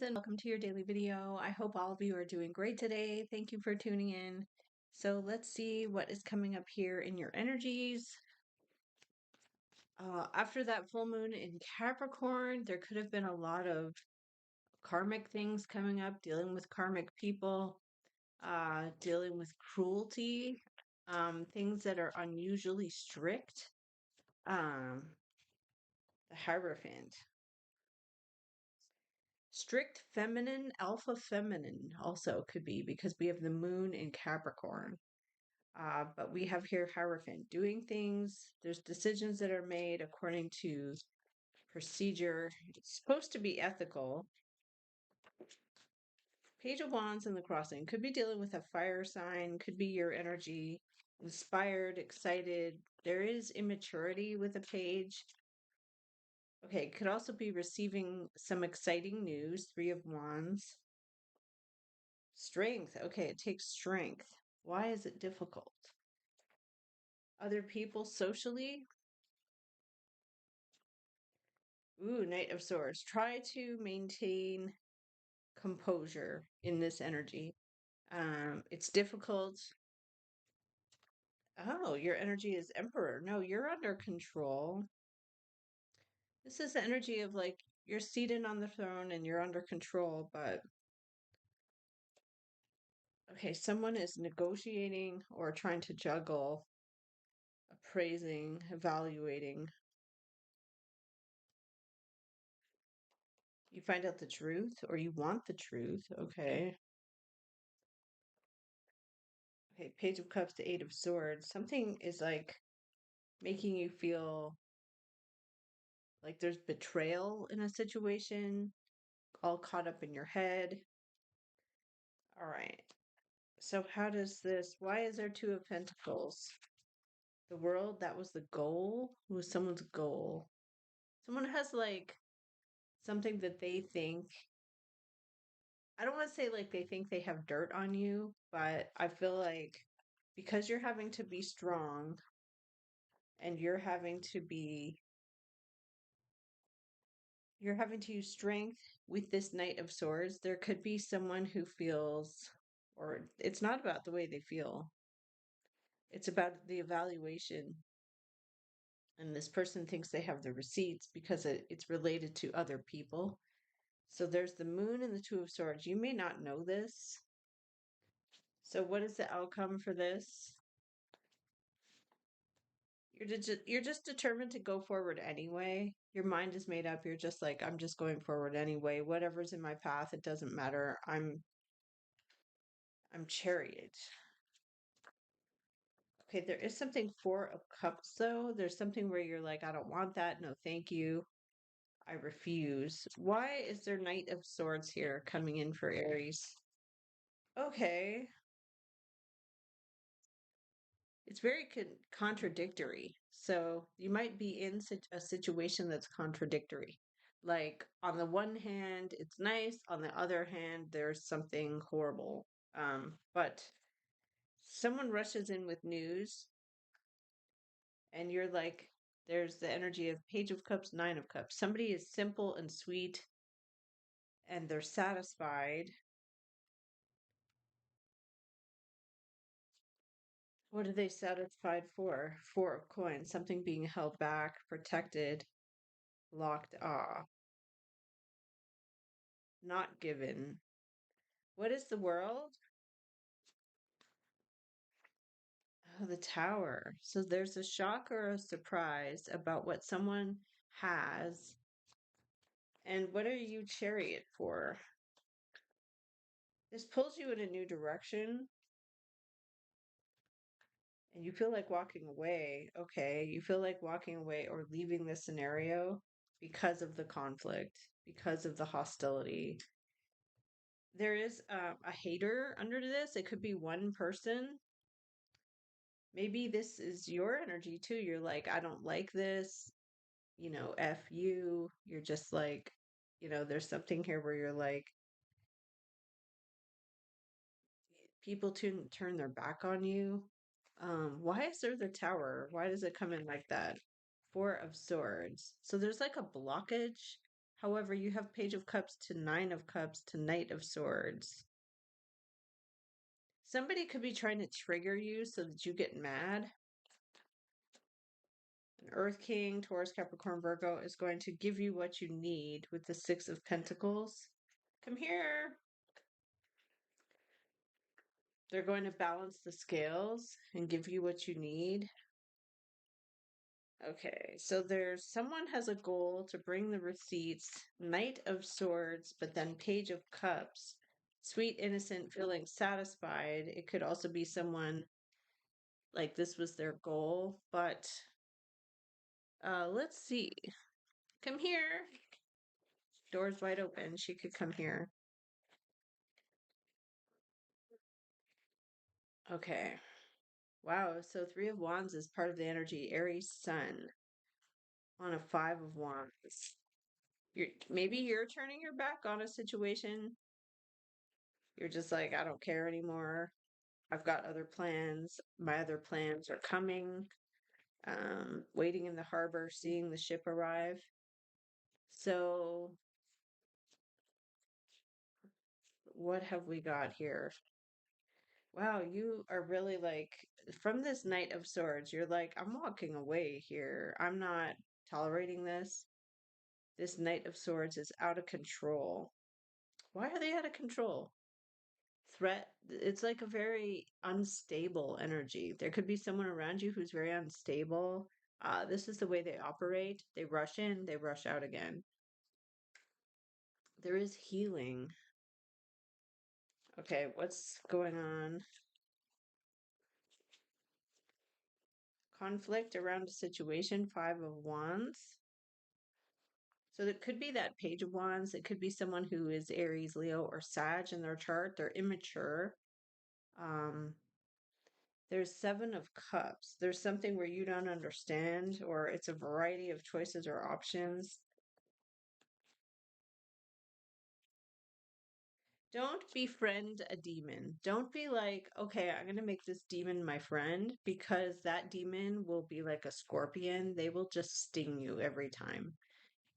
and welcome to your daily video. I hope all of you are doing great today. Thank you for tuning in. So let's see what is coming up here in your energies. After that full moon in Capricorn, there could have been a lot of karmic things coming up, dealing with karmic people, dealing with cruelty, things that are unusually strict. The Hierophant. Strict feminine, alpha feminine also could be because we have the moon in Capricorn. But we have here Hierophant doing things. There's decisions that are made according to procedure. It's supposed to be ethical. Page of Wands in the crossing could be dealing with a fire sign, could be your energy, inspired, excited. There is immaturity with a page. Okay, could also be receiving some exciting news, Three of Wands. Strength. Okay, it takes strength. Why is it difficult? Other people socially. Ooh, Knight of Swords. Try to maintain composure in this energy. It's difficult. Oh, your energy is Emperor. No, you're under control. This is the energy of like you're seated on the throne and you're under control, but okay, someone is negotiating or trying to juggle, appraising, evaluating. You find out the truth or you want the truth. Okay. Okay, Page of Cups to Eight of Swords. Something is like making you feel like there's betrayal in a situation, all caught up in your head. All right. So how does this, why is there Two of Pentacles? The world, that was the goal? It was someone's goal. Someone has like something that they think, I don't want to say like they think they have dirt on you, but I feel like because you're having to be strong and you're having to use strength with this Knight of Swords, there could be someone who feels, or it's not about the way they feel, it's about the evaluation. And this person thinks they have the receipts because it's related to other people. So there's the moon and the Two of Swords. You may not know this. So what is the outcome for this? You're just determined to go forward anyway. Your mind is made up. You're just like, I'm just going forward anyway. Whatever's in my path, it doesn't matter. I'm Chariot. Okay, there is something Four of Cups though. There's something where you're like, I don't want that. No, thank you. I refuse. Why is there Knight of Swords here coming in for Aries? Okay. It's very contradictory. So you might be in a situation that's contradictory. Like on the one hand, it's nice. On the other hand, there's something horrible. But someone rushes in with news, and you're like, there's the energy of Page of Cups, Nine of Cups. Somebody is simple and sweet, and they're satisfied. What are they satisfied for? Four of Coins, something being held back, protected, locked off, not given. What is the world? Oh, the Tower. So there's a shock or a surprise about what someone has. And what are you Chariot for? This pulls you in a new direction and you feel like walking away. Okay, you feel like walking away or leaving the scenario because of the conflict, because of the hostility. There is a hater under this. It could be one person. Maybe this is your energy too. You're like, I don't like this. F you. You're just like, there's something here where you're like, people turn their back on you. Why is there the Tower? Why does it come in like that? Four of Swords. So there's like a blockage. However, you have Page of Cups to Nine of Cups to Knight of Swords. Somebody could be trying to trigger you so that you get mad. An Earth King, Taurus, Capricorn, Virgo is going to give you what you need with the Six of Pentacles. Come here. They're going to balance the scales and give you what you need. Okay, so there's someone has a goal to bring the receipts, Knight of Swords, but then Page of Cups. Sweet, innocent, feeling satisfied. It could also be someone like this was their goal, but let's see. Come here. Door's wide open. She could come here. Okay. Wow, so Three of Wands is part of the energy. Aries Sun on a Five of Wands. Maybe you're turning your back on a situation. You're just like, I don't care anymore. I've got other plans. My other plans are coming. Waiting in the harbor, seeing the ship arrive. So, what have we got here? Wow, you are really like, from this Knight of Swords, you're like, I'm walking away here. I'm not tolerating this. This Knight of Swords is out of control. Why are they out of control? Threat, it's like a very unstable energy. There could be someone around you who's very unstable. This is the way they operate. They rush in, they rush out again. There is healing. Okay, what's going on? Conflict around a situation, Five of Wands. So it could be that Page of Wands. It could be someone who is Aries, Leo, or Sag in their chart. They're immature. There's Seven of Cups. There's something where you don't understand, or it's a variety of choices or options. Don't befriend a demon. Don't be like, okay, I'm going to make this demon my friend, because that demon will be like a scorpion. They will just sting you every time.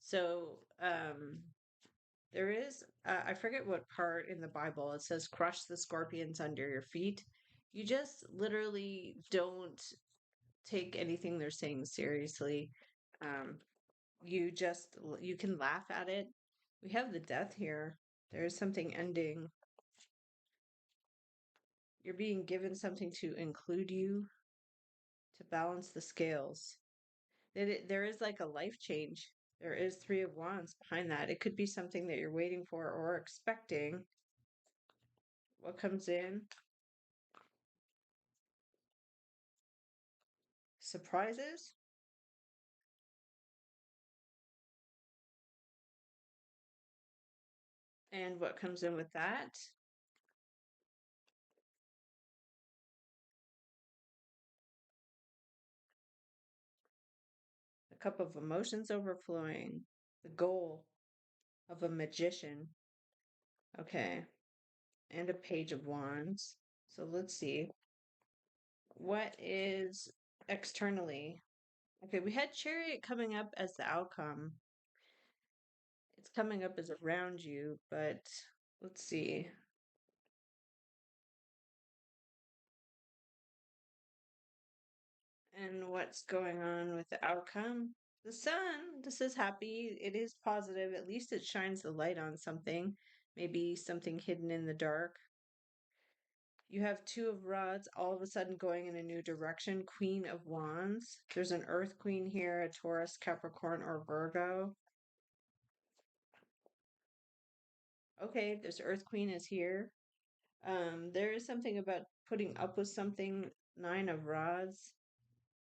So, there is, I forget what part in the Bible it says, crush the scorpions under your feet. You just literally don't take anything they're saying seriously. Um, you can laugh at it. We have the death here. There is something ending. You're being given something to include you, to balance the scales. There is like a life change. There is Three of Wands behind that. It could be something that you're waiting for or expecting. What comes in? Surprises. And what comes in with that? The cup of emotions overflowing. The goal of a magician. Okay. And a Page of Wands. So let's see. What is externally? Okay, we had Chariot coming up as the outcome. It's coming up as around you, but let's see. And what's going on with the outcome? The sun, this is happy. It is positive. At least it shines the light on something. Maybe something hidden in the dark. You have Two of Rods all of a sudden going in a new direction. Queen of Wands. There's an Earth Queen here, a Taurus, Capricorn, or Virgo. Okay, this Earth Queen is here. There is something about putting up with something, Nine of Rods,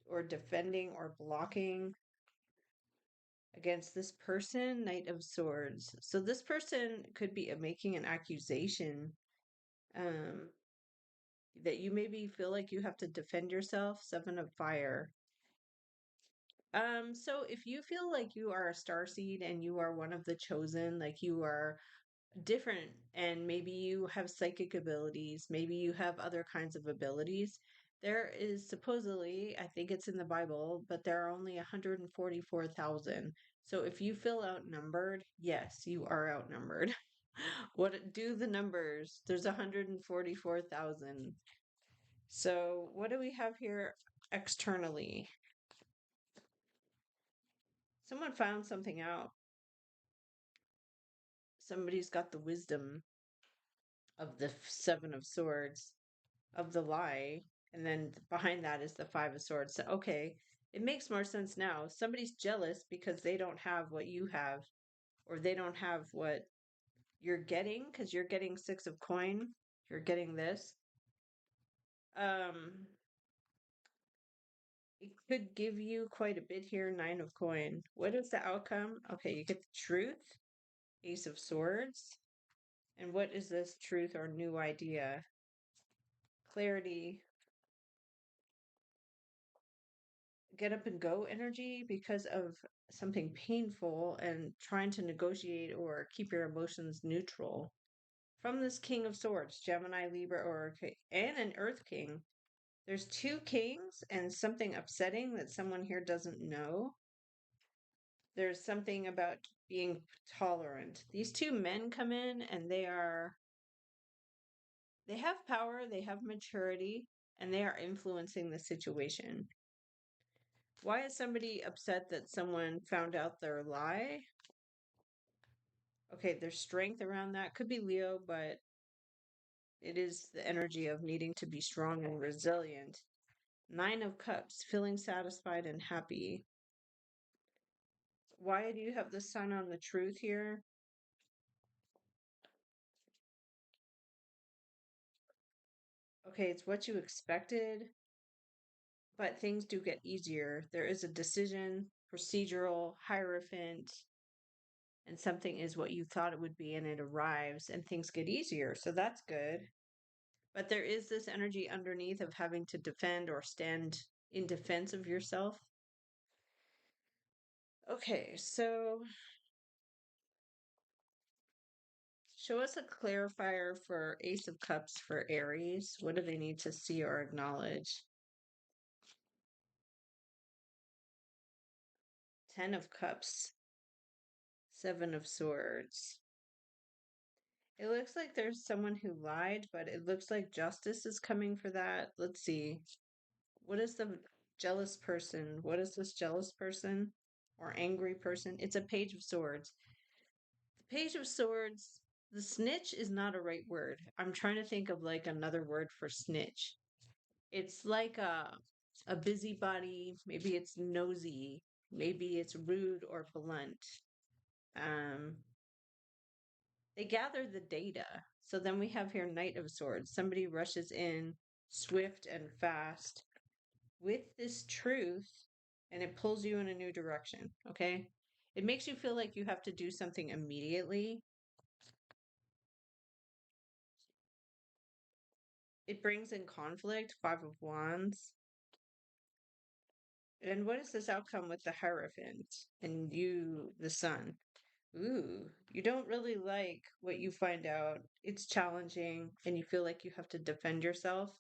or defending or blocking against this person, Knight of Swords. So this person could be making an accusation, um, that you maybe feel like you have to defend yourself, Seven of Fire. So if you feel like you are a star seed and you are one of the chosen, like you are different, and maybe you have psychic abilities, maybe you have other kinds of abilities. There is supposedly, I think it's in the Bible, but there are only 144,000 So if you feel outnumbered, yes, you are outnumbered. What do the numbers? There's 144,000. So what do we have here externally? Someone found something out. Somebody's got the wisdom of the Seven of Swords, of the lie, and then behind that is the Five of Swords. So, okay, it makes more sense now. Somebody's jealous because they don't have what you have, or they don't have what you're getting, because you're getting Six of Coin. You're getting this. Um, it could give you quite a bit here, Nine of Coin. What is the outcome? Okay, you get the truth, Ace of Swords. And what is this truth or new idea? Clarity, get up and go energy because of something painful and trying to negotiate or keep your emotions neutral. From this King of Swords, Gemini, Libra, or and an Earth King. There's two kings and something upsetting that someone here doesn't know. There's something about being tolerant. These two men come in and they have power, they have maturity, and they are influencing the situation. Why is somebody upset that someone found out their lie? Okay, there's strength around that. Could be Leo, but it is the energy of needing to be strong and resilient. Nine of Cups, feeling satisfied and happy. Why do you have the sun on the truth here? Okay, it's what you expected, but things do get easier. There is a decision, procedural, hierophant, and something is what you thought it would be, and it arrives, and things get easier. So that's good. But there is this energy underneath of having to defend or stand in defense of yourself. Okay, so show us a clarifier for Ace of Cups for Aries. What do they need to see or acknowledge? Ten of Cups, Seven of Swords. It looks like there's someone who lied, but it looks like justice is coming for that. Let's see. What is the jealous person? What is this jealous person or angry person? It's a Page of Swords. The Page of Swords, the snitch is not a right word. I'm trying to think of like another word for snitch. It's like a busybody, maybe it's nosy, maybe it's rude or blunt. Um they gather the data. So then we have here Knight of Swords. Somebody rushes in swift and fast with this truth and it pulls you in a new direction, okay? It makes you feel like you have to do something immediately. It brings in conflict, Five of Wands. And what is this outcome with the Hierophant and you, the Sun? Ooh, you don't really like what you find out. It's challenging and you feel like you have to defend yourself.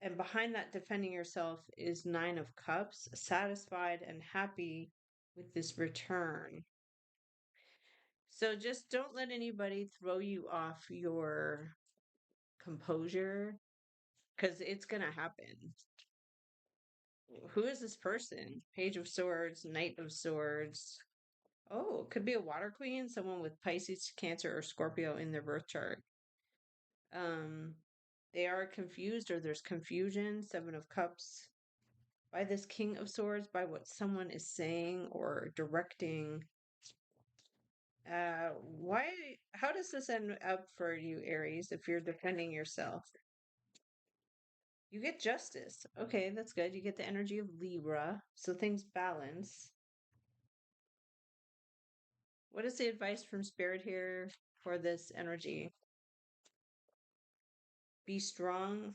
And behind that defending yourself is Nine of Cups, satisfied and happy with this return. So just don't let anybody throw you off your composure because it's going to happen. Who is this person? Page of Swords, Knight of Swords. Oh, it could be a water queen, someone with Pisces, Cancer, or Scorpio in their birth chart. Um, they are confused or there's confusion. Seven of Cups. By this King of Swords, by what someone is saying or directing. Why? How does this end up for you, Aries, if you're defending yourself? You get justice. Okay, that's good. You get the energy of Libra, so things balance. What is the advice from Spirit here for this energy? Be strong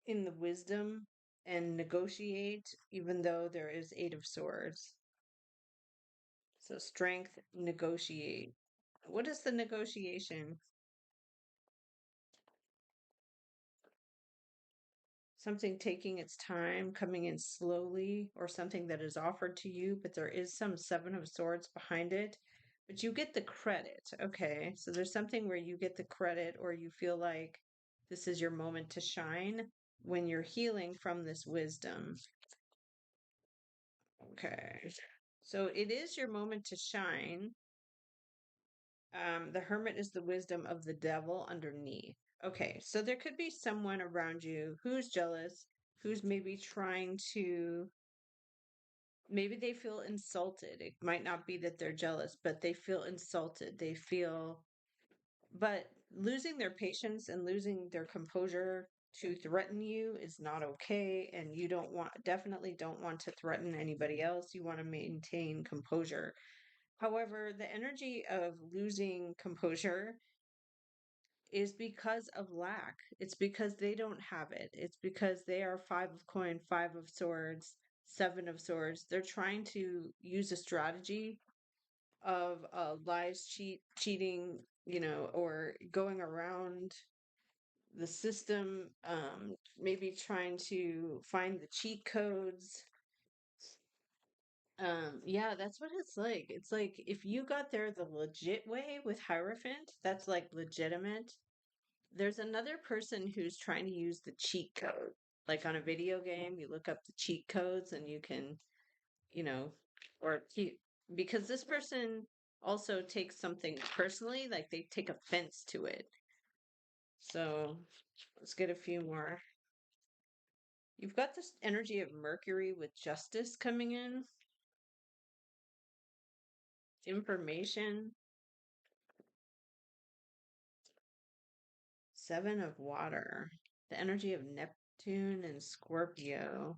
in the wisdom and negotiate, even though there is Eight of Swords. So, strength, negotiate. What is the negotiation? something taking its time, coming in slowly, or something that is offered to you, but there is some Seven of Swords behind it. But you get the credit. Okay. So there's something where you get the credit, or you feel like this is your moment to shine when you're healing from this wisdom. Okay. So it is your moment to shine. The Hermit is the wisdom of the devil underneath. Okay, so there could be someone around you who's jealous, who's maybe trying to, maybe they feel insulted. It might not be that they're jealous, but they feel insulted. They feel, but losing their patience and losing their composure to threaten you is not okay. And you don't want, definitely don't want to threaten anybody else. You want to maintain composure. However, the energy of losing composure is because of lack. It's because they don't have it. It's because they are Five of Coin, Five of Swords, Seven of Swords. They're trying to use a strategy of lies, cheating, or going around the system, maybe trying to find the cheat codes. Yeah, that's what it's like. It's like if you got there the legit way with Hierophant, that's like legitimate. There's another person who's trying to use the cheat code. Like on a video game, you look up the cheat codes and you can, you know, or because this person also takes something personally, like they take offense to it. So let's get a few more. You've got this energy of Mercury with justice coming in, information, Seven of Water, the energy of Neptune and Scorpio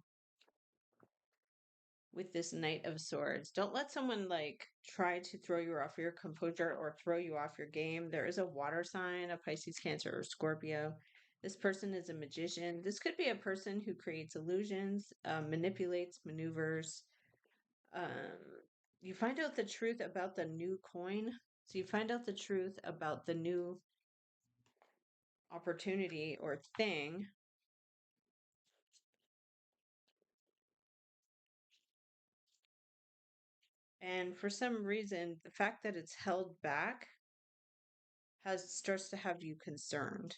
with this Knight of Swords. Don't let someone like try to throw you off your composure or throw you off your game. There is a water sign, a Pisces, Cancer, or Scorpio. This person is a magician. This could be a person who creates illusions, manipulates, maneuvers. Um, you find out the truth about the new coin. So you find out the truth about the new opportunity or thing. And for some reason, the fact that it's held back starts to have you concerned.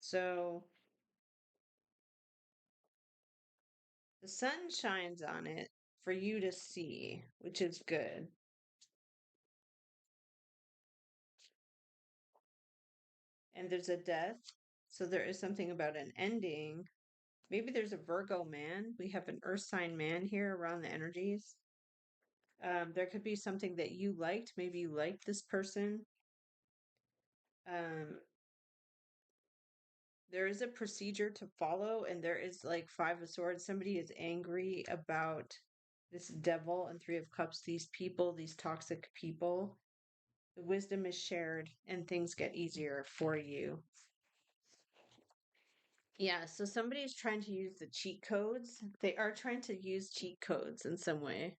So the sun shines on it for you to see, which is good. And there's a death. So there is something about an ending. Maybe there's a Virgo man. We have an earth sign man here around the energies. There could be something that you liked. Maybe you liked this person. Um, there is a procedure to follow, and there is like Five of Swords. Somebody is angry about this devil and Three of Cups, these people, these toxic people. The wisdom is shared and things get easier for you. Yeah, so somebody is trying to use the cheat codes. They are trying to use cheat codes in some way.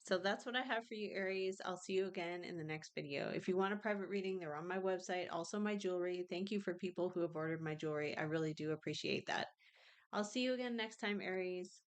So that's what I have for you, Aries. I'll see you again in the next video. If you want a private reading, they're on my website. Also, my jewelry. Thank you for people who have ordered my jewelry. I really do appreciate that. I'll see you again next time, Aries.